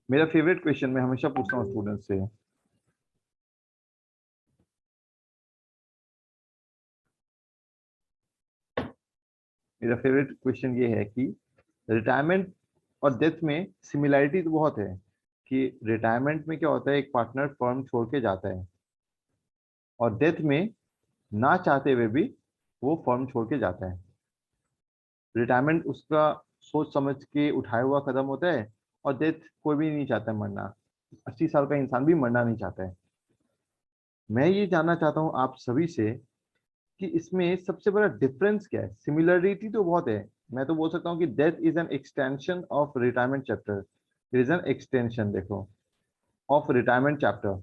मेरा favourite question मैं हमेशा पूछता हूँ स्टूडेंट से। मेरा फेवरेट क्वेश्चन ये है कि रिटायरमेंट और डेथ में सिमिलैरिटी तो बहुत है। कि रिटायरमेंट में क्या होता है, एक पार्टनर फर्म छोड़ के जाता है, और डेथ में ना चाहते हुए भी वो फर्म छोड़ के जाता है। रिटायरमेंट उसका सोच समझ के उठाया हुआ कदम होता है, और डेथ कोई भी नहीं चाहता है मरना। 80 साल का इंसान भी मरना नहीं चाहता है। मैं ये जानना चाहता हूँ आप सभी से कि इसमें सबसे बड़ा डिफरेंस क्या है। सिमिलरिटी तो बहुत है। मैं तो बोल सकता हूँ कि death is an extension of retirement chapter. Is an extension देखो ऑफ रिटायरमेंट चैप्टर।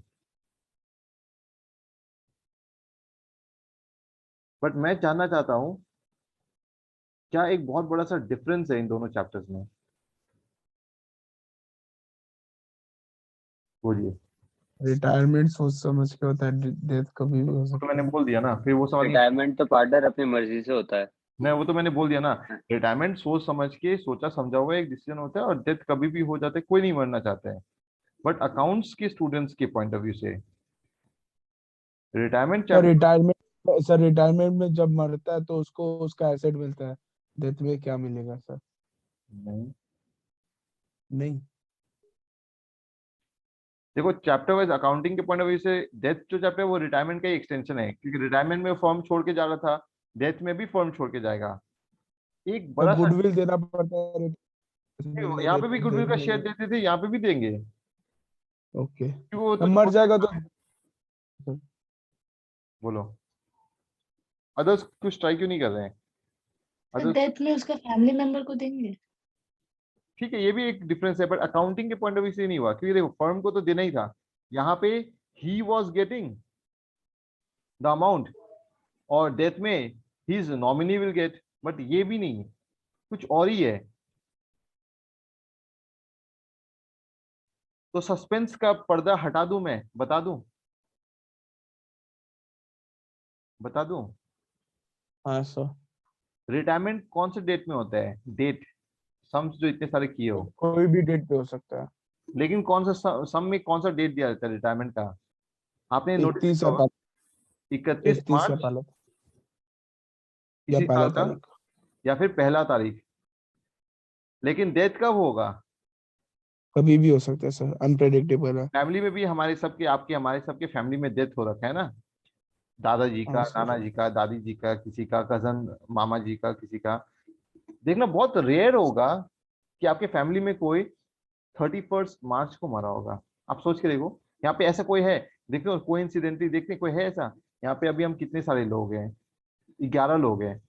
बट मैं जानना चाहता हूँ क्या एक बहुत बड़ा सा डिफरेंस है इन दोनों चैप्टर्स में। बोलिए। रिटायरमेंट सोच समझ के होता है, डेथ कभी भी हो वो तो मैंने सकता है। बोल दिया ना, फिर वो सवाल नहीं। रिटायरमेंट तो पार्टनर अपनी मर्जी से होता है। मैं वो तो मैंने बोल दिया ना। रिटायरमेंट सोच समझ के सोचा समझा हुआ एक डिसीजन होता है, और डेथ कभी भी हो जाता है, कोई नहीं मरना चाहता है। बट अकाउंट्स के स्टूडेंट्स के पॉइंट ऑफ व्यू से रिटायरमेंट सर चैप्टर। रिटायरमेंट में जब मरता है तो उसको उसका एसेट मिलता है। डेथ में क्या मिलेगा सर? नहीं, नहीं। देखो चैप्टर वाइज अकाउंटिंग के पॉइंट ऑफ व्यू से डेथ जो चैप्टर है वो रिटायरमेंट का ही एक्सटेंशन है, क्योंकि रिटायरमेंट में फॉर्म छोड़ के जा रहा था, डेथ में भी फॉर्म छोड़ के जाएगा। एक तो बड़ा सा। गुडविल देना पड़ता है रिटायरमेंट में, यहाँ पे भी गुडविल डेथ का में शेयर भी। देते थे, यहाँ पे भी देंगे, ओके। क्योंकि वो अब तो मर छोड़ के जाएगा तो जा रहा है। बोलो, अदर्स कुछ ट्राई क्यों नहीं कर रहे हैं? तो अदर्स। डेथ में उसका फैमिली मेंबर को देंगे। ठीक है, ये भी एक डिफरेंस है, बट अकाउंटिंग के पॉइंट ऑफ व्यू से नहीं हुआ, क्योंकि देखो फर्म को तो देना ही था। यहाँ पे he was getting the amount, और डेथ में his nominee will get. But ये भी नहीं, कुछ और ही है। तो सस्पेंस का पर्दा हटा दूं, मैं बता दूं, बता दूं। हाँ सर। रिटायरमेंट कौन से डेट में होता है? डेट सम्स जो इतने सारे किए हो, कोई भी डेट पे हो सकता है। लेकिन कौन सा सम में कौन सा डेट दिया जाता है रिटायरमेंट का? आपने नोटिस 31 किया या होगा, 31 31 या मार्च पहला, या किसी पहला साल का, तारीख। या फिर पहला तारीख। लेकिन डेथ कब होगा? कभी भी हो सकता है सर, अनप्रेडिक्टेबल है। फैमिली में भी हमारे सबके, आपके हमारे सबके फैमिली में डेथ हो रखा है ना। दादाजी का, हाँ सर। नाना जी का, दादी जी का, किसी का कजन, मामा जी का, किसी का। देखना बहुत रेयर होगा कि आपके फैमिली में कोई 31 मार्च को मरा होगा। आप सोच के देखो, यहाँ पे ऐसा कोई है? देखो कोइंसिडेंटली देखते हैं, कोई है ऐसा? यहाँ पे अभी हम कितने सारे लोग हैं, 11 लोग हैं।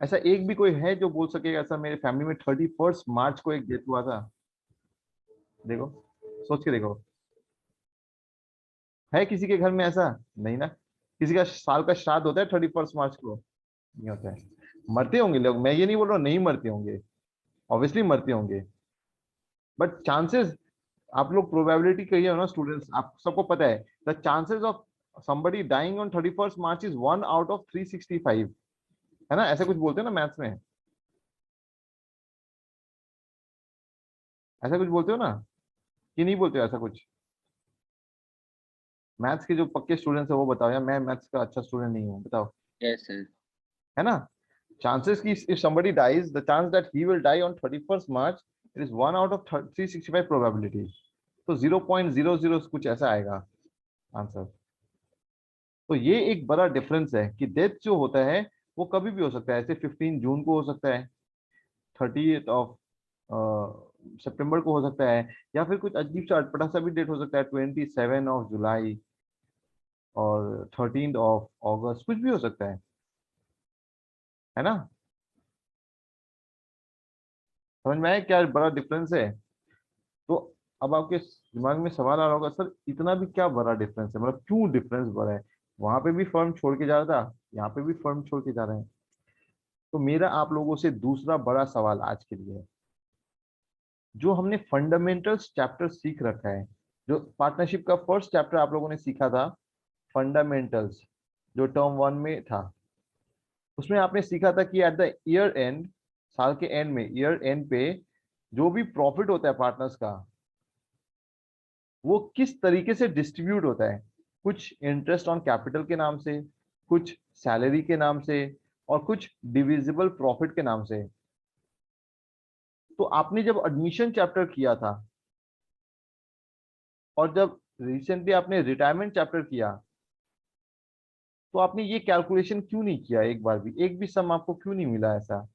ऐसा एक भी कोई है जो बोल सकेगा ऐसा मेरे फैमिली में 31 मार्च को एक डेथ हुआ था? देखो, सोच के देखो, है किसी के घर में ऐसा? नहीं ना। किसी का साल का श्राद्ध होता है 31 मार्च को? नहीं होता है। मरते होंगे लोग, मैं ये नहीं बोल रहा हूँ नहीं मरते होंगे, ऑब्वियसली मरते होंगे, बट चांसेस, आप लोग प्रोबेबिलिटी कहिए हो ना स्टूडेंट्स, आप सबको पता है the chances of somebody dying on 31 March is 1 out of 365। है ना, ऐसा कुछ बोलते हैं ना मैथ्स में, ऐसा कुछ बोलते हो ना, कि नहीं बोलते हो ऐसा कुछ? मैथ्स के जो पक्के स्टूडेंट्स है वो बताओ, या मैं मैथ्स का अच्छा स्टूडेंट नहीं हूँ, बताओ। Yes sir. है ना, chances की if somebody dies, the chance that he will die on 31st March, it is 1 out of 365 probability। तो 0.00 कुछ ऐसा आएगा आंसर। तो ये एक बड़ा डिफरेंस है कि डेथ जो होता है वो कभी भी हो सकता है। ऐसे 15 जून को हो सकता है, 30 सितंबर को हो सकता है, या फिर कुछ अजीब सा अटपटा सा भी डेट हो सकता है, 27 जुलाई, और 13 अगस्त, कुछ भी हो सकता है ना। समझ में आया क्या बड़ा डिफरेंस है? तो अब आपके दिमाग में सवाल आ रहा होगा, सर इतना भी क्या बड़ा डिफरेंस है, मतलब क्यों डिफरेंस बड़ा है? वहां पे भी फर्म छोड़ के जा रहा था, यहाँ पे भी फर्म छोड़ के जा रहे हैं। तो मेरा आप लोगों से दूसरा बड़ा सवाल आज के लिए है, जो हमने फंडामेंटल्स चैप्टर सीख रखा है, जो पार्टनरशिप का फर्स्ट चैप्टर आप लोगों ने सीखा था, फंडामेंटल्स, जो टर्म 1 में था, उसमें आपने सीखा था कि एट द ईयर एंड, साल के एंड में, ईयर एंड पे जो भी प्रॉफिट होता है पार्टनर्स का, वो किस तरीके से डिस्ट्रीब्यूट होता है, कुछ इंटरेस्ट ऑन कैपिटल के नाम से, कुछ सैलरी के नाम से, और कुछ डिविजिबल प्रॉफिट के नाम से। तो आपने जब एडमिशन चैप्टर किया था और जब रिसेंटली आपने रिटायरमेंट चैप्टर किया, तो आपने ये कैलकुलेशन क्यों नहीं किया? एक बार भी, एक भी सम आपको क्यों नहीं मिला ऐसा?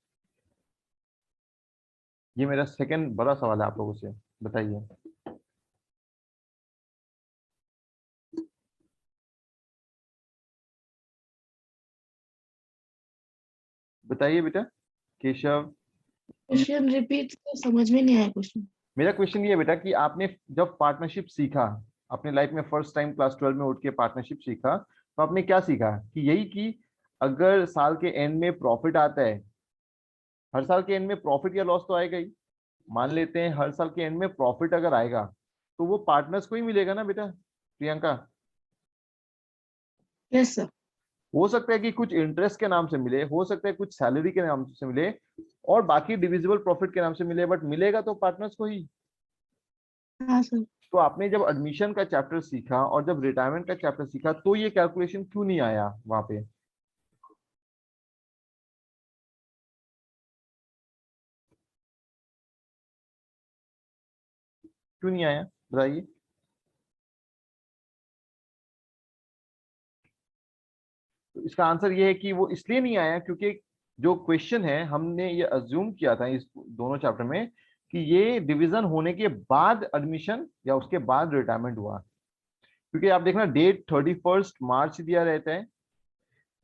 ये मेरा सेकंड बड़ा सवाल है आप लोगों से, बताइए। बताइए बेटा केशव। क्वेश्चन रिपीट, तो समझ में नहीं आया क्वेश्चन। मेरा क्वेश्चन ये है बेटा कि आपने जब पार्टनरशिप सीखा, अपने लाइफ में फर्स्ट टाइम क्लास 12 में उठ के पार्टनरशिप सीखा, तो आपने क्या सीखा? कि यही कि अगर साल के एंड में प्रॉफिट आता है, हर साल के एंड में प्रॉफिट या लॉस तो आएगा ही, मान लेते हैं हर साल के एंड में प्रॉफिट अगर आएगा तो वो पार्टनर्स को ही मिलेगा ना बेटा प्रियंका? Yes sir. हो सकता है कि कुछ इंटरेस्ट के नाम से मिले, हो सकता है कुछ सैलरी के नाम से मिले, और बाकी डिविजिबल प्रॉफिट के नाम से मिले, बट मिलेगा तो पार्टनर्स को ही। हाँ सर। तो आपने जब एडमिशन का चैप्टर सीखा और जब रिटायरमेंट का चैप्टर सीखा, तो ये कैलकुलेशन क्यों नहीं आया वहां पे? क्यों नहीं आया बताइए? तो इसका आंसर ये है कि वो इसलिए नहीं आया क्योंकि जो क्वेश्चन है, हमने ये अज्यूम किया था इस दोनों चैप्टर में कि ये डिवीजन होने के बाद एडमिशन या उसके बाद रिटायरमेंट हुआ। क्योंकि आप देखना डेट 31 मार्च दिया रहता है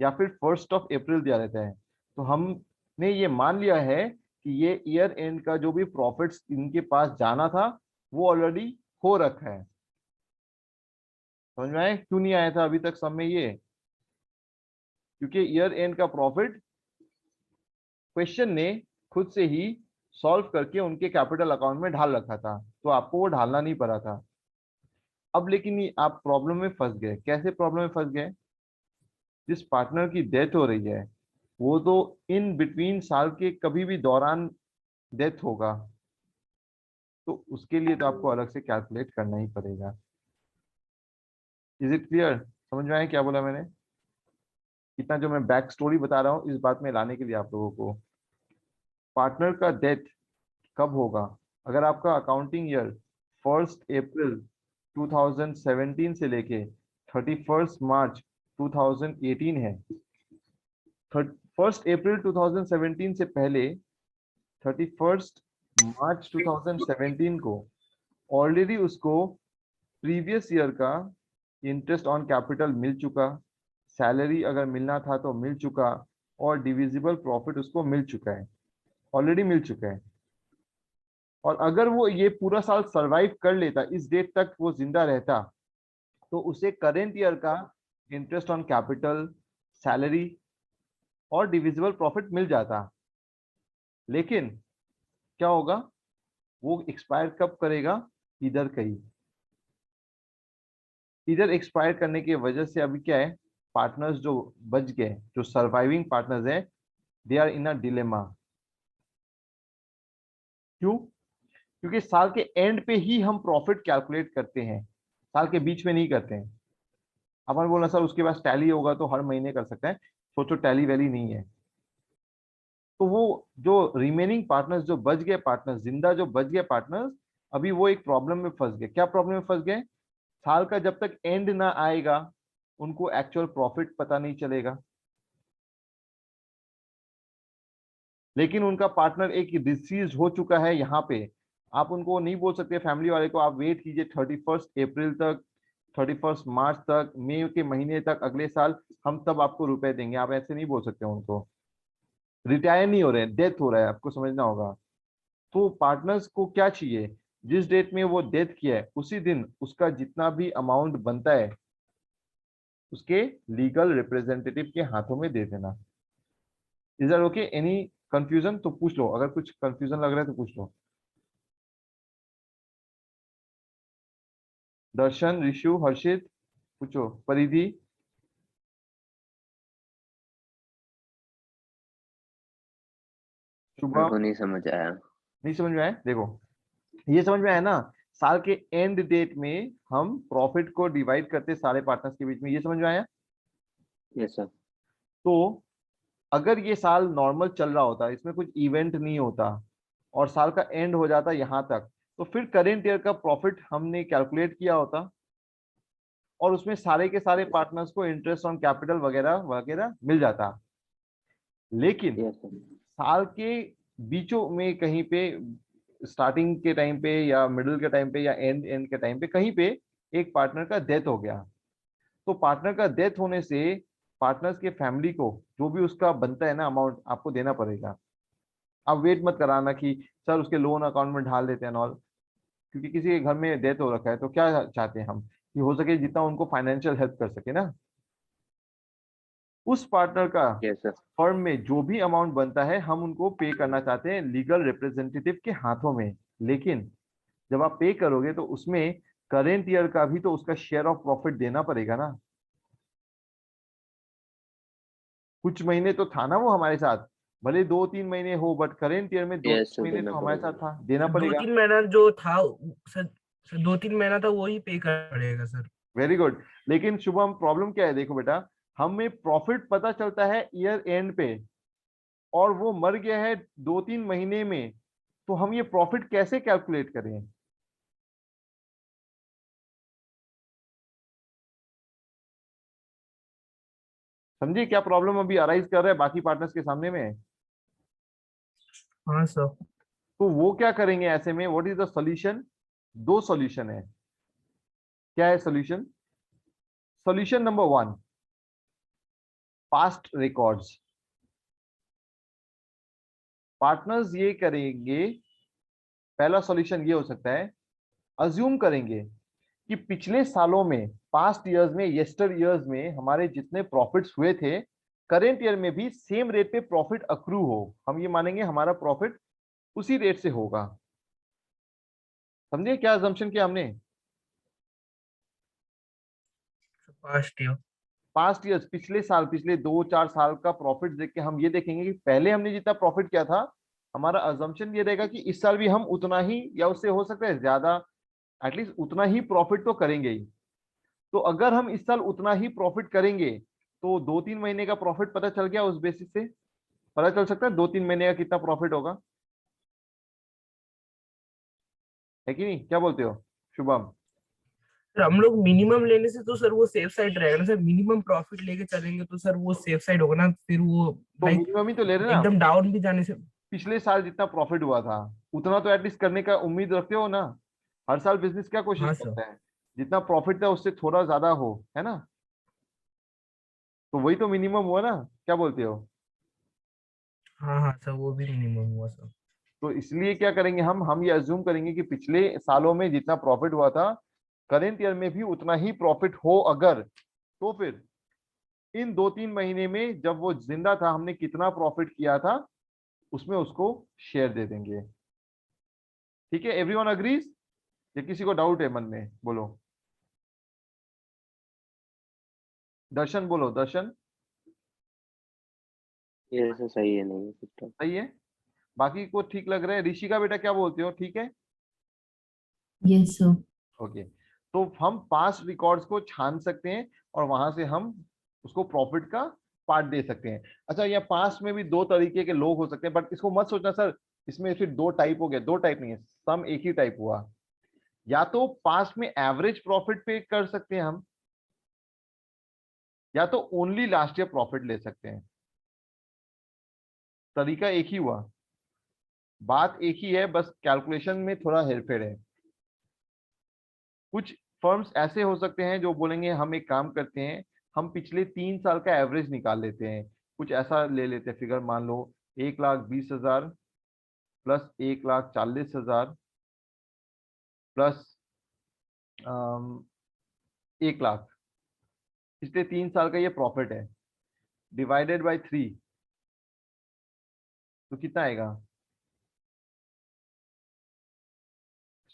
या फिर 1 अप्रैल दिया रहता है, तो हमने ये मान लिया है कि ये ईयर एंड का जो भी प्रॉफिट्स इनके पास जाना था वो ऑलरेडी हो रखा है। समझ में आया क्यों नहीं आया था अभी तक सब में ये? क्योंकि ईयर एंड का प्रॉफिट क्वेश्चन ने खुद से ही सॉल्व करके उनके कैपिटल अकाउंट में ढाल रखा था, तो आपको वो ढालना नहीं पड़ा था। अब लेकिन आप प्रॉब्लम में फंस गए। कैसे प्रॉब्लम में फंस गए? जिस पार्टनर की डेथ हो रही है वो तो इन बिटवीन साल के कभी भी दौरान डेथ होगा, तो उसके लिए तो आपको अलग से कैलकुलेट करना ही पड़ेगा। Is it clear? समझ में आया क्या बोला मैंने? इतना जो मैं बैक स्टोरी बता रहा हूँ इस बात में लाने के लिए आप लोगों को, पार्टनर का डेथ कब होगा? अगर आपका अकाउंटिंग ईयर 1 अप्रैल 2017 से लेके 31 मार्च 2018 है, 1 अप्रैल 2017 से पहले 31 मार्च 2017 को ऑलरेडी उसको प्रीवियस ईयर का इंटरेस्ट ऑन कैपिटल मिल चुका, सैलरी अगर मिलना था तो मिल चुका, और डिविजिबल प्रॉफिट उसको मिल चुका है, ऑलरेडी मिल चुका है। और अगर वो ये पूरा साल सरवाइव कर लेता, इस डेट तक वो जिंदा रहता, तो उसे करेंट ईयर का इंटरेस्ट ऑन कैपिटल, सैलरी और डिविजिबल प्रॉफिट मिल जाता। लेकिन क्या होगा? वो एक्सपायर कब करेगा? इधर कहीं, इधर एक्सपायर करने की वजह से अभी क्या है, पार्टनर्स जो बच गए, जो सर्वाइविंग पार्टनर्स हैं, they are in a dilemma. क्यों? क्योंकि साल के एंड पे ही हम प्रॉफिट कैलकुलेट करते हैं, साल के बीच में नहीं करते हैं। अपन बोलना सर उसके पास टैली होगा तो हर महीने कर सकते हैं, सोचो टैली वैली नहीं है। तो वो जो रिमेनिंग पार्टनर्स, जो बच गए पार्टनर्स, जिंदा जो बच गए पार्टनर्स, अभी वो एक प्रॉब्लम में फंस गए। क्या प्रॉब्लम में फंस गए? साल का जब तक एंड ना आएगा उनको एक्चुअल प्रॉफिट पता नहीं चलेगा, लेकिन उनका पार्टनर एक डिसीज हो चुका है यहाँ पे। आप उनको नहीं बोल सकते फैमिली वाले को आप वेट कीजिए 31 अप्रैल तक, 31 मार्च तक, मई के महीने तक अगले साल हम तब आपको रुपए देंगे, आप ऐसे नहीं बोल सकते उनको। रिटायर नहीं हो रहे हैं, डेथ हो रहा है, आपको समझना होगा। तो पार्टनर्स को क्या चाहिए? जिस डेट में वो डेथ किया है उसी दिन उसका जितना भी अमाउंट बनता है उसके लीगल रिप्रेजेंटेटिव के हाथों में दे देना। Is that okay? Any confusion तो पूछ लो, अगर कुछ कंफ्यूजन लग रहा है तो पूछ लो। दर्शन, ऋषु, हर्षित, पूछो। परिधि, मेरे शुभम, को नहीं समझ आया। नहीं समझ में आया? देखो ये समझ में आया ना, साल के एंड डेट में हम प्रॉफिट को डिवाइड करते सारे पार्टनर्स के बीच में। ये समझ में आया? Yes sir. तो अगर ये साल नॉर्मल चल रहा होता, इसमें कुछ इवेंट नहीं होता और साल का एंड हो जाता यहाँ तक, तो फिर करेंट ईयर का प्रॉफिट हमने कैलकुलेट किया होता और उसमें सारे के सारे पार्टनर्स को इंटरेस्ट ऑन कैपिटल वगैरह वगैरह मिल जाता। लेकिन यस सर। साल के बीचों में कहीं पे, स्टार्टिंग के टाइम पे या मिडिल के टाइम पे या एंड के टाइम पे कहीं पे एक पार्टनर का डेथ हो गया। तो पार्टनर का डेथ होने से पार्टनर्स के फैमिली को जो भी उसका बनता है ना अमाउंट आपको देना पड़ेगा। आप वेट मत कराना कि सर उसके लोन अकाउंट में ढाल देते हैं ऑल, क्योंकि किसी के घर में डेथ हो रखा है तो क्या चाहते हैं हम कि हो सके जितना उनको फाइनेंशियल हेल्प कर सके ना। उस पार्टनर का यस सर। फर्म में जो भी अमाउंट बनता है हम उनको पे करना चाहते हैं लीगल रिप्रेजेंटेटिव के हाथों में। लेकिन जब आप पे करोगे तो उसमें करेंट ईयर का भी तो उसका शेयर ऑफ प्रॉफिट देना पड़ेगा ना। कुछ महीने तो था ना वो हमारे साथ, भले 2-3 महीने हो, बट करेंट ईयर में 2-3 यस सर, महीने देना तो हमारे पड़ेगा। साथ था, देना दो पड़ेगा। तीन महीना जो था सर, 2-3 महीना था वो ही पे करना पड़ेगा सर। Very good. लेकिन शुभम प्रॉब्लम क्या है, देखो बेटा, हमें प्रॉफिट पता चलता है ईयर एंड पे और वो मर गया है 2-3 महीने में, तो हम ये प्रॉफिट कैसे कैलकुलेट करें? समझिए क्या प्रॉब्लम अभी अराइज कर रहा है बाकी पार्टनर्स के सामने में। हाँ सर। तो वो क्या करेंगे ऐसे में, व्हाट इज द सॉल्यूशन? दो सॉल्यूशन है। क्या है solution? Solution number 1, past records. Partners ये करेंगे, पहला सॉल्यूशन ये हो सकता है, अज्यूम करेंगे कि पिछले सालों में, पास्ट ईयर्स में, येस्टर ईयर्स में हमारे जितने प्रॉफिट्स हुए थे, करेंट ईयर में भी सेम रेट पे प्रॉफिट अक्रू हो। हम ये मानेंगे हमारा प्रॉफिट उसी रेट से होगा। समझे क्या अजम्पशन किया हमने? पास्ट ईयर्स, पिछले साल, पिछले 2-4 साल का प्रॉफिट देख के हम ये देखेंगे कि पहले हमने जितना प्रॉफिट किया था, हमारा अजम्पशन ये रहेगा कि इस साल भी हम उतना ही या उससे हो सकता है ज्यादा, एटलीस्ट उतना ही प्रॉफिट तो करेंगे ही। तो अगर हम इस साल उतना ही प्रॉफिट करेंगे तो 2-3 महीने का प्रॉफिट पता चल गया, उस बेसिस से पता चल सकता है 2-3 महीने का कितना प्रॉफिट होगा, है कि नहीं? क्या बोलते हो शुभम? सर हम लोग मिनिमम लेने से तो सर वो सेफ साइड रहेगा ना सर, मिनिमम प्रॉफिट लेके चलेंगे तो सर वो सेफ साइड होगा ना, फिर वो तो लाइक मिनिमम ही तो ले रहे ना। एकदम डाउन भी जाने से। पिछले साल जितना प्रॉफिट हुआ था उतना तो एटलीस्ट करने का उम्मीद रखते हो ना। हर साल बिजनेस क्या कोशिश हाँ सर। करता है, जितना प्रॉफिट था उससे थोड़ा ज्यादा हो, है ना? तो वही तो मिनिमम हुआ ना, क्या बोलते हो? हाँ हाँ सर, वो भी मिनिमम हुआ सर। तो इसलिए क्या करेंगे हम ये अज्यूम करेंगे कि पिछले सालों में जितना प्रॉफिट हुआ था करेंट ईयर में भी उतना ही प्रॉफिट हो अगर, तो फिर इन 2-3 महीने में जब वो जिंदा था हमने कितना प्रॉफिट किया था उसमें उसको शेयर दे देंगे। ठीक है, एवरीवन अग्रीज? या किसी को डाउट है मन में? बोलो दर्शन, बोलो दर्शन। ये सर सही है, नहीं सिस्टम। सही है, बाकी को ठीक लग रहा है? ऋषिका बेटा क्या बोलते हो, ठीक है? Yes sir. ओके, तो हम पास्ट रिकॉर्ड्स को छान सकते हैं और वहां से हम उसको प्रॉफिट का पार्ट दे सकते हैं। अच्छा, या पास्ट में भी 2 तरीके के लोग हो सकते हैं, बट इसको मत सोचना सर इसमें फिर 2 टाइप हो गया। 2 टाइप नहीं है, सम एक ही टाइप हुआ। या तो पास्ट में एवरेज प्रॉफिट पे कर सकते हैं हम, या तो ओनली लास्ट ईयर प्रॉफिट ले सकते हैं। तरीका एक ही हुआ, बात एक ही है, बस कैलकुलेशन में थोड़ा हेरफेर है। कुछ फर्म्स ऐसे हो सकते हैं जो बोलेंगे हम एक काम करते हैं, हम पिछले 3 साल का एवरेज निकाल लेते हैं, कुछ ऐसा ले लेते हैं फिगर, मान लो 1,20,000 प्लस 1,40,000 प्लस 1,00,000, पिछले 3 साल का ये प्रॉफिट है, डिवाइडेड बाय 3, तो कितना आएगा?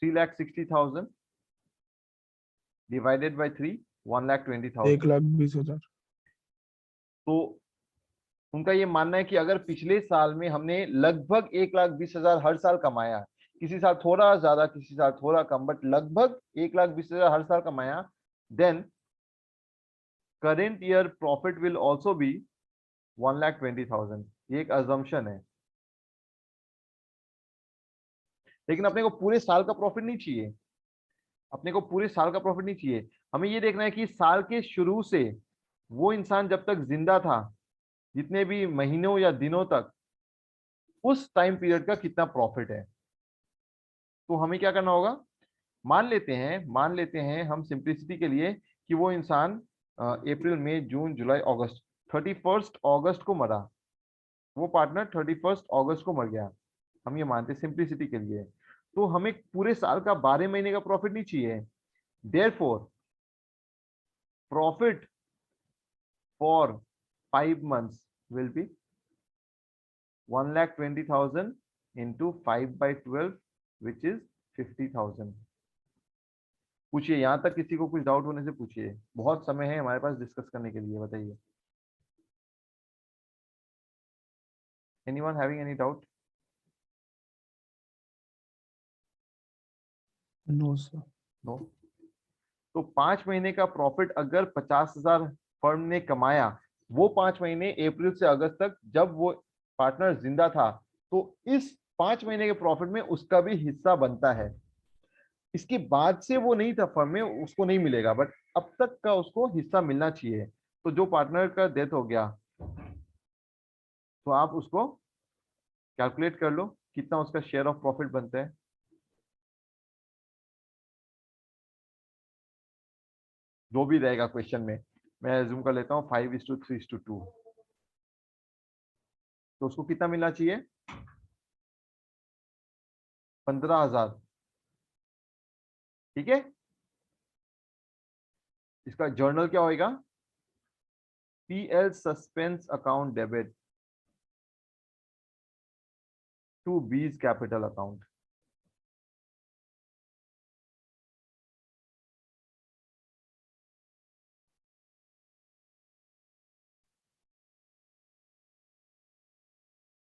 3,60,000 डिवाइडेड बाय 3, 1,20,000। 1,20,000। तो उनका ये मानना है कि अगर पिछले साल में हमने लगभग 1,20,000 हर साल कमाया, किसी साल थोड़ा ज्यादा, किसी साल थोड़ा कम, बट लगभग 1,20,000 हर साल कमाया, then current year profit will also be 1,20,000। ये एक अजम्पशन है, लेकिन अपने को पूरे साल का प्रॉफिट नहीं चाहिए, अपने को पूरे साल का प्रॉफिट नहीं चाहिए। हमें ये देखना है कि साल के शुरू से वो इंसान जब तक जिंदा था, जितने भी महीनों या दिनों तक, उस टाइम पीरियड का कितना प्रॉफिट है। तो हमें क्या करना होगा, मान लेते हैं हम सिंप्लिसिटी के लिए कि वो इंसान अप्रैल, मई, जून, जुलाई, अगस्त, 31 अगस्त को मरा, वो पार्टनर 31 अगस्त को मर गया, हम ये मानते हैं सिंप्लिसिटी के लिए। तो हमें पूरे साल का 12 महीने का प्रॉफिट नहीं चाहिए। Therefore profit for 5 months will be 1,20,000 into 5/12, which is 50,000। पूछिए, यहां तक किसी को कुछ डाउट होने से पूछिए, बहुत समय है हमारे पास डिस्कस करने के लिए। बताइए, anyone having any doubt? No sir. No. तो 5 महीने का प्रॉफिट अगर 50,000 फर्म ने कमाया, वो 5 महीने अप्रैल से अगस्त तक जब वो पार्टनर जिंदा था, तो इस 5 महीने के प्रॉफिट में उसका भी हिस्सा बनता है। इसके बाद से वो नहीं था फर्म में, उसको नहीं मिलेगा, बट अब तक का उसको हिस्सा मिलना चाहिए। तो जो पार्टनर का डेथ हो गया, तो आप उसको कैलकुलेट कर लो कितना उसका शेयर ऑफ प्रॉफिट बनता है। जो भी रहेगा क्वेश्चन में, मैं एज्यूम कर लेता हूँ 5:3:2, तो उसको कितना मिलना चाहिए? 15,000। ठीक है, इसका जर्नल क्या होगा? PL suspense account debit to B's capital account.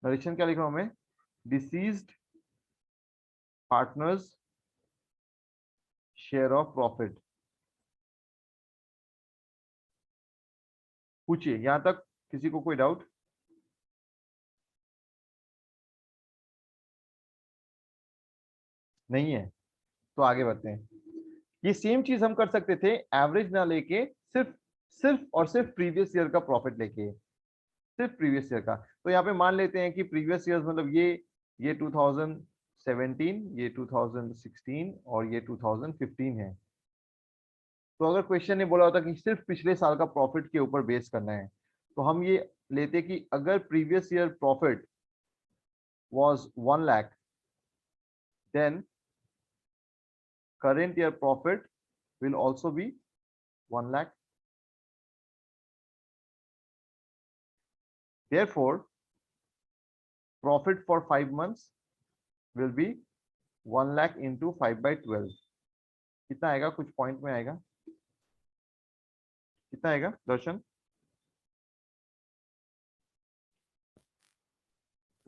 Narration क्या लिख रहा हूं मैं? Deceased partner's share of profit. पूछिए, यहां तक किसी को कोई डाउट? नहीं है तो आगे बढ़ते हैं। ये सेम चीज हम कर सकते थे, एवरेज ना लेके, सिर्फ सिर्फ और सिर्फ प्रीवियस ईयर का प्रॉफिट लेके, सिर्फ प्रीवियस ईयर का। तो यहाँ पे मान लेते हैं कि प्रीवियस ईयर मतलब ये 2017, ये 2016 और ये 2015 है। तो अगर क्वेश्चन ने बोला होता कि सिर्फ पिछले साल का प्रॉफिट के ऊपर बेस करना है, तो हम ये लेते कि अगर previous year profit was 1 lakh, then current year profit will also be 1 lakh. Therefore, profit for 5 months will be 1 lakh into 5/12. कितना आएगा? कुछ पॉइंट में आएगा, कितना आएगा दर्शन?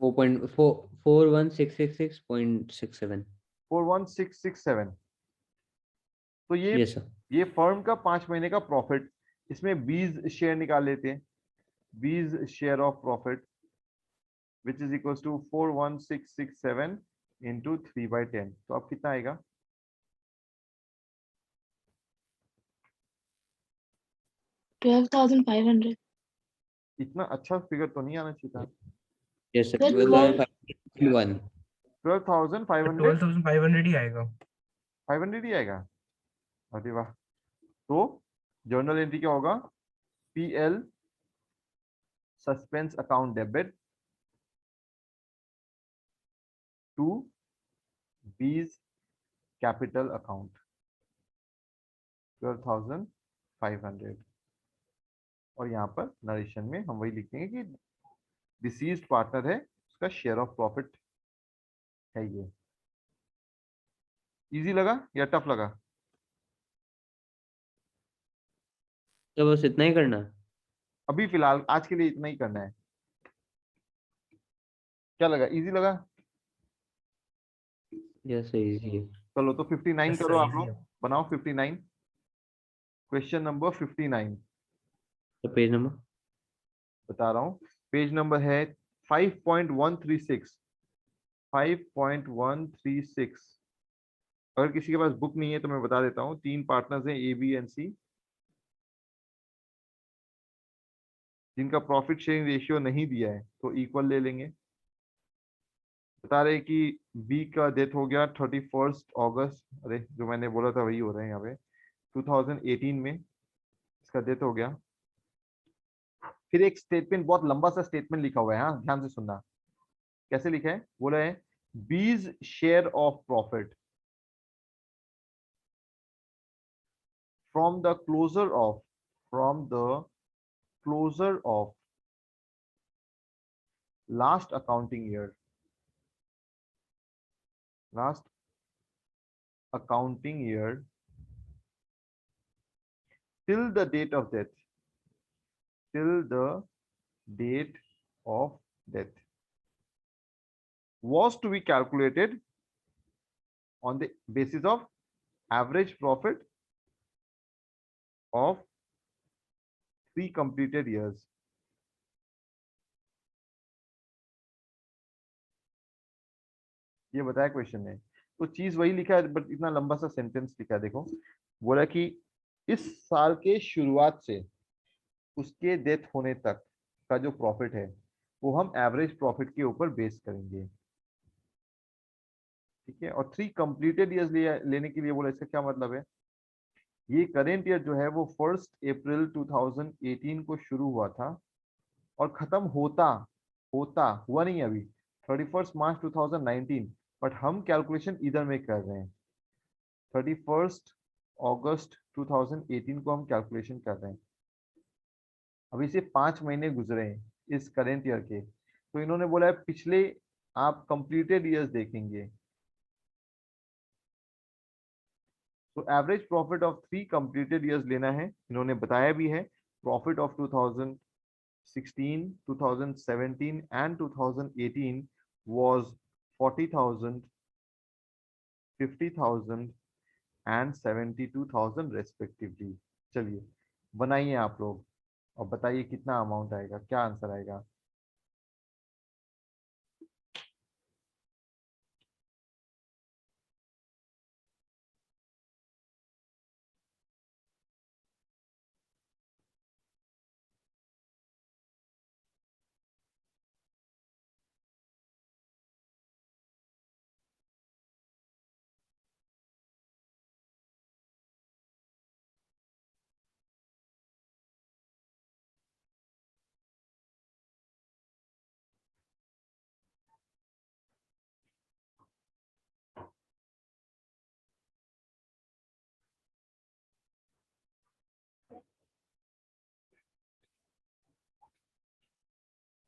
4.41666.67। 41667। तो यस सर। ये फर्म का 5 महीने का प्रॉफिट, इसमें 20 शेयर निकाल लेते हैं, 20 share of profit which is equal to 41667 into 3/10। तो अब कितना आएगा? 12,500। इतना अच्छा फिगर तो नहीं आना चाहिए था। Yes sir, Sir, 12,501। 12,500 12,500 ही आएगा। 500 ही आएगा। अरे वाह। तो जर्नल एंट्री क्या होगा? PL suspense account debit to B's capital account 12,500। और यहाँ पर नरेशन में हम वही लिखेंगे कि डिसीज्ड पार्टनर है, उसका शेयर ऑफ प्रॉफिट है ये। इजी लगा या टफ लगा? तो बस इतना ही करना है। अभी फिलहाल आज के लिए इतना ही करना है। क्या लगा? इजी लगा? Yes, sir, easy है। चलो तो 59 Yes, करो sir, आप easy लोग, है। बनाओ 59, क्वेश्चन नंबर 59 तो पेज नंबर बता रहा हूँ, पेज नंबर है 5.136, 5.136। अगर किसी के पास बुक नहीं है तो मैं बता देता हूँ, 3 पार्टनर्स हैं ए, बी एंड सी, जिनका प्रॉफिट शेयरिंग रेशियो नहीं दिया है तो इक्वल ले लेंगे। बता रहे कि बी का डेथ हो गया 31 अगस्त, अरे जो मैंने बोला था वही हो रहा है यहाँ पे, 2018 में इसका डेथ हो गया। फिर एक स्टेटमेंट, बहुत लंबा सा स्टेटमेंट लिखा हुआ है, हाँ ध्यान से सुनना। कैसे लिखा है, बोला है B's share of profit from the closure of last accounting year till the date of death was to be calculated on the basis of average profit of 3 completed years। ये बताया क्वेश्चन ने, तो चीज वही लिखा है बट इतना लंबा सा सेंटेंस लिखा है। देखो बोला कि इस साल के शुरुआत से उसके डेथ होने तक का जो प्रॉफिट है वो हम एवरेज प्रॉफिट के ऊपर बेस करेंगे, ठीक है। और 3 कंप्लीटेड ईयर्स लेने के लिए बोला, इसका क्या मतलब है, ये करेंट ईयर जो है वो 1 अप्रैल 2018 को शुरू हुआ था और खत्म होता हुआ नहीं अभी 31 मार्च 2019, बट हम कैलकुलेशन इधर में कर रहे हैं, 31 अगस्त 2018 को हम कैलकुलेशन कर रहे हैं। अभी से 5 महीने गुजरे हैं इस करेंट ईयर के, तो इन्होंने बोला है पिछले आप कंप्लीटेड ईयर्स देखेंगे। तो average profit of 3 completed years लेना है, इन्होंने बताया भी है। Profit of 2016, 2017 and 2018 was 40,000, 50,000 and 72,000 respectively. चलिए बनाइए आप लोग और बताइए कितना अमाउंट आएगा, क्या आंसर आएगा।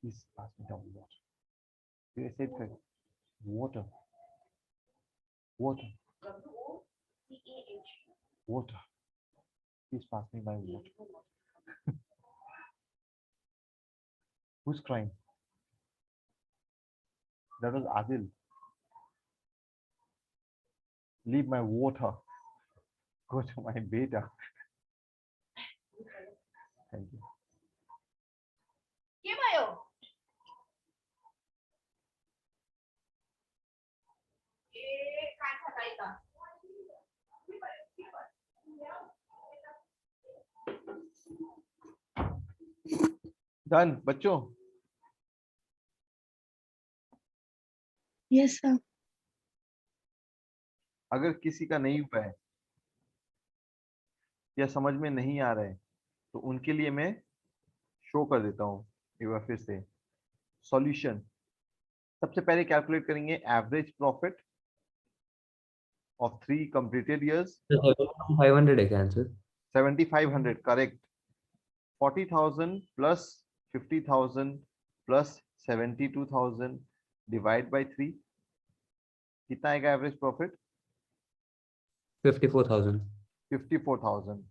Please pass me down water. You said water. Water. Water. Please pass me my water. Who's crying? That was Adil. Leave my water. Go to my beta. Thank you. Done बच्चों। Yes sir. अगर किसी का नहीं हुआ है या समझ में नहीं आ रहा है तो उनके लिए मैं शो कर देता हूँ एक बार फिर से। सॉल्यूशन सबसे पहले कैलकुलेट करेंगे average profit of 3 completed years. 500 है क्या answer? 7500 correct. 40,000 plus 50,000 plus 72,000 divide by 3 कितना आएगा एवरेज प्रॉफिट? 54,000। 54,000।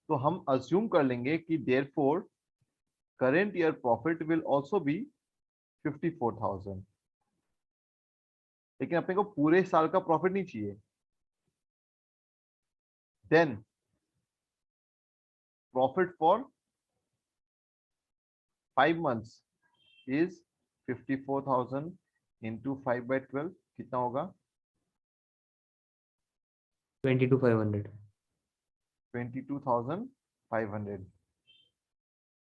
तो हम अज्यूम कर लेंगे कि therefore current year profit will also be 54,000। लेकिन अपने को पूरे साल का प्रॉफिट नहीं चाहिए। Then profit for 5 months is 54,000 into 5/12 कितना होगा? 22,500. 22,500।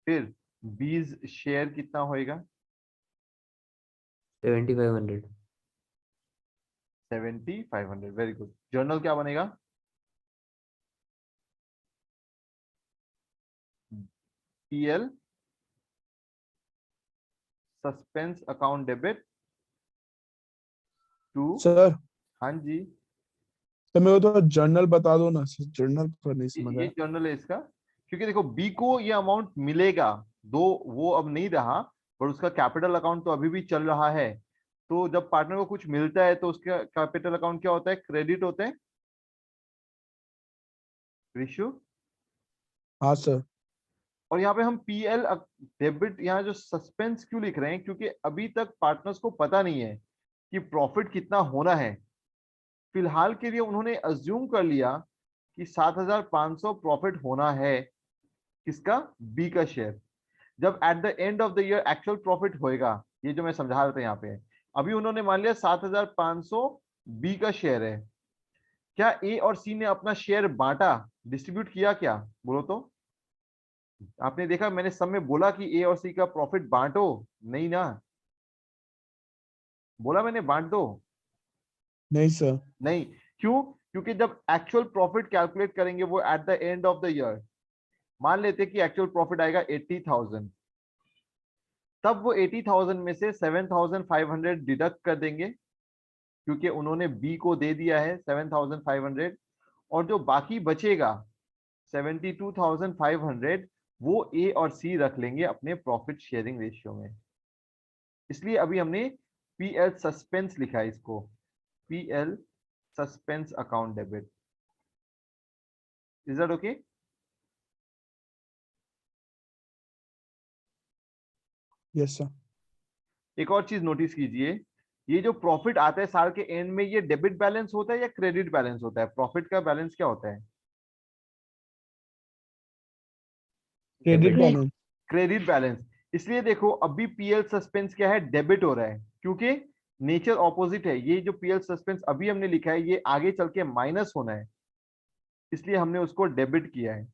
फिर बीज शेयर कितना होएगा? 7,500. 7,500। Very good. जर्नल क्या बनेगा? PL suspense account debit to. Sir हाँ जी, तो मेरे को तो जर्नल बता दो ना सर, जर्नल पर नहीं समझ ये आया। जर्नल है इसका। क्योंकि देखो बी को ये अमाउंट मिलेगा, दो वो अब नहीं रहा, पर उसका कैपिटल अकाउंट तो अभी भी चल रहा है। तो जब पार्टनर को कुछ मिलता है तो उसका कैपिटल अकाउंट क्या होता है? क्रेडिट होते हैं। रिशु, हाँ सर। और यहाँ पे हम पीएल डेबिट, यहाँ जो सस्पेंस क्यों लिख रहे हैं? क्योंकि अभी तक पार्टनर्स को पता नहीं है कि प्रॉफिट कितना होना है। फिलहाल के लिए उन्होंने अज्यूम कर लिया कि 7,500 प्रॉफिट होना है। किसका? बी का शेयर। जब at the end of the year actual profit होएगा, ये जो मैं समझा रहा था यहाँ पे, अभी उन्होंने मान लिया 7,500 बी का शेयर है। क्या ए और सी ने अपना शेयर बांटा, डिस्ट्रीब्यूट किया क्या? बोलो तो। आपने देखा मैंने सब में बोला कि ए और सी का प्रॉफिट बांटो? नहीं ना, बोला मैंने बांट दो? नहीं सर। नहीं। क्यों? क्योंकि जब एक्चुअल प्रॉफिट कैलकुलेट करेंगे वो at the end of the year, मान लेते कि एक्चुअल प्रॉफिट आएगा 80,000, तब वो 80,000 में से 7,500 डिडक्ट कर देंगे, क्योंकि उन्होंने बी को दे दिया है 7,500, और जो बाकी बचेगा 72,500 वो ए और सी रख लेंगे अपने प्रॉफिट शेयरिंग रेशियो में। इसलिए अभी हमने पीएल सस्पेंस लिखा है इसको, PL suspense account debit. Is that okay? Yes sir. एक और चीज नोटिस कीजिए, ये जो प्रॉफिट आता है साल के एंड में, ये डेबिट बैलेंस होता है या क्रेडिट बैलेंस होता है? प्रॉफिट का बैलेंस क्या होता है? Credit Debit. Balance. Credit balance. इसलिए देखो अभी पीएल सस्पेंस क्या है? डेबिट हो रहा है, क्योंकि नेचर ऑपोजिट है। ये जो पीएल सस्पेंस अभी हमने लिखा है ये आगे चल के माइनस होना है, इसलिए हमने उसको डेबिट किया है।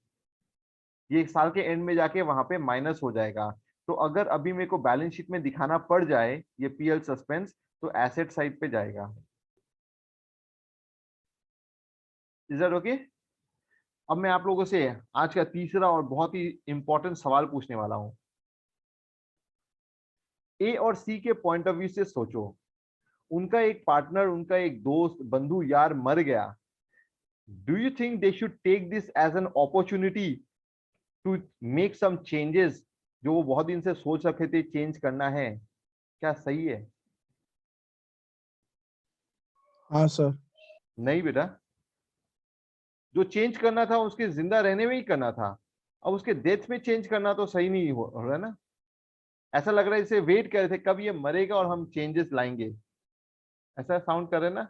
ये साल के एंड में जाके वहां पे माइनस हो जाएगा। तो अगर अभी मेरे को बैलेंस शीट में दिखाना पड़ जाए ये पीएल सस्पेंस, तो एसेट साइड पे जाएगा। Is that okay? अब मैं आप लोगों से आज का तीसरा और बहुत ही इंपॉर्टेंट सवाल पूछने वाला हूं। ए और सी के पॉइंट ऑफ व्यू से सोचो, उनका एक पार्टनर, उनका एक दोस्त, बंधु, यार मर गया। Do you think they should take this as an opportunity to make some changes, जो वो बहुत दिन से सोच रखे थे चेंज करना है? क्या सही है? हाँ सर। नहीं बेटा, जो चेंज करना था उसके जिंदा रहने में ही करना था। अब उसके डेथ में चेंज करना तो सही नहीं हो रहा है ना। ऐसा लग रहा है इसे वेट कर रहे थे कब ये मरेगा और हम चेंजेस लाएंगे, ऐसा साउंड कर रहे ना?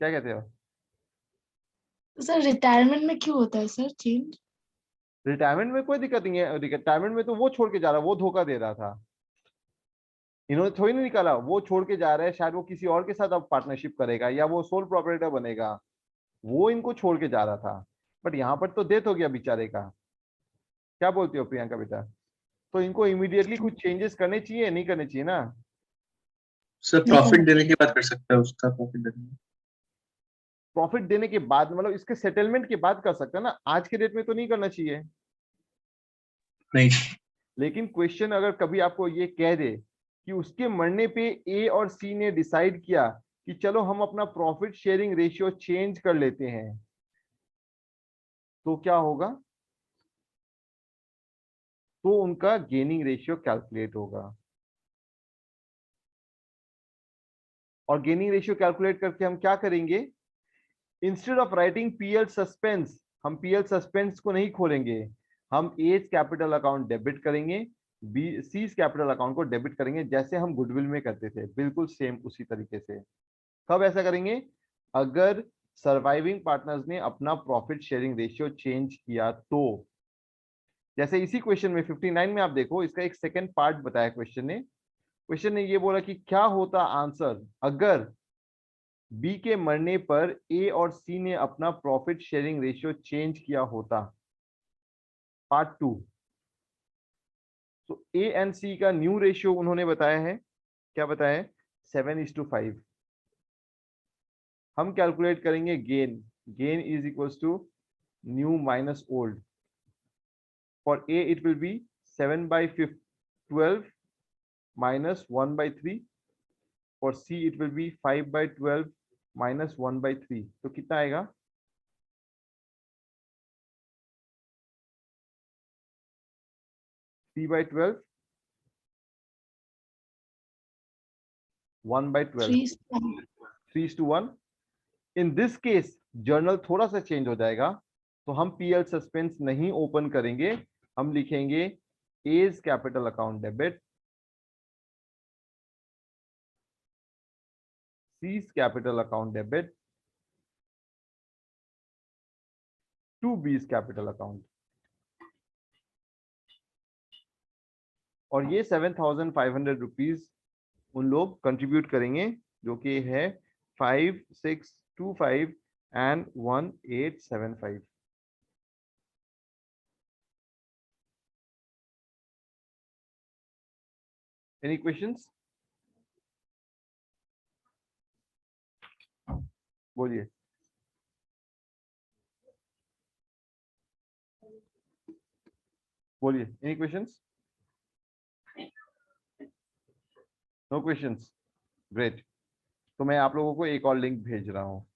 क्या कहते हो? तो सर रिटायरमेंट में क्यों होता है सर चेंज? रिटायरमेंट में कोई दिक्कत नहीं है। रिटायरमेंट में तो वो छोड़ के जा रहा, वो धोखा दे रहा था। इन्होंने थोड़ी नहीं निकाला, वो छोड़ के जा रहा है, शायद वो किसी और के साथ अब पार्टनरशिप करेगा या वो सोल प्रोपराइटर बनेगा, वो इनको छोड़ के जा रहा था। बट यहाँ पर तो डेथ हो गया बेचारे का। क्या बोलती हो प्रियंका बेटा? तो इनको इमीडिएटली कुछ चेंजेस करने चाहिए, नहीं करने चाहिए ना? सर नहीं प्रॉफिट करना। देने के बाद कर सकता है उसका प्रॉफिट देने में। प्रॉफिट देने के बाद मतलब इसके सेटलमेंट के बाद कर सकता है ना, आज के डेट में तो नहीं करना चाहिए। नहीं लेकिन क्वेश्चन अगर कभी आपको ये कह दे कि उसके मरने पे ए और सी ने डिसाइड किया कि चलो हम अपना प्रॉफिट शेयरिंग रेशियो चेंज कर लेते हैं, तो क्या होगा? तो उनका गेनिंग रेशियो कैलकुलेट होगा, और गेनिंग रेशियो कैलकुलेट करके हम क्या करेंगे? Instead of writing PL suspense, हम पीएल सस्पेंस को नहीं खोलेंगे, हम एज कैपिटल अकाउंट डेबिट करेंगे, बी सीज कैपिटल अकाउंट को डेबिट करेंगे जैसे हम गुडविल में करते थे, बिल्कुल सेम उसी तरीके से। कब ऐसा करेंगे? अगर सर्वाइविंग पार्टनर्स ने अपना प्रॉफिट शेयरिंग रेशियो चेंज किया तो। जैसे इसी क्वेश्चन में 59 में आप देखो, इसका एक सेकंड पार्ट बताया क्वेश्चन ने। क्वेश्चन ने ये बोला कि क्या होता आंसर अगर बी के मरने पर ए और सी ने अपना प्रॉफिट शेयरिंग रेशियो चेंज किया होता। पार्ट 2। तो ए एंड सी का न्यू रेशियो उन्होंने बताया है, क्या बताया है? 7:5। हम कैलकुलेट करेंगे gain. Gain is equals to new minus old. For A it will be 7/12 minus 1/3. For C it will be 5/12 minus 1/3. तो कितना आएगा? C/12 1/12 3:1। In this case journal थोड़ा सा चेंज हो जाएगा, तो हम पीएल सस्पेंस नहीं ओपन करेंगे, हम लिखेंगे as capital account debit, C's capital account debit to B's capital account। और ये 7,500 रुपीज उन लोग कंट्रीब्यूट करेंगे, जो कि है 5,625 and 1,875। Any questions? बोलिए। बोलिए, any questions? No questions? Great. तो मैं आप लोगों को एक और लिंक भेज रहा हूँ।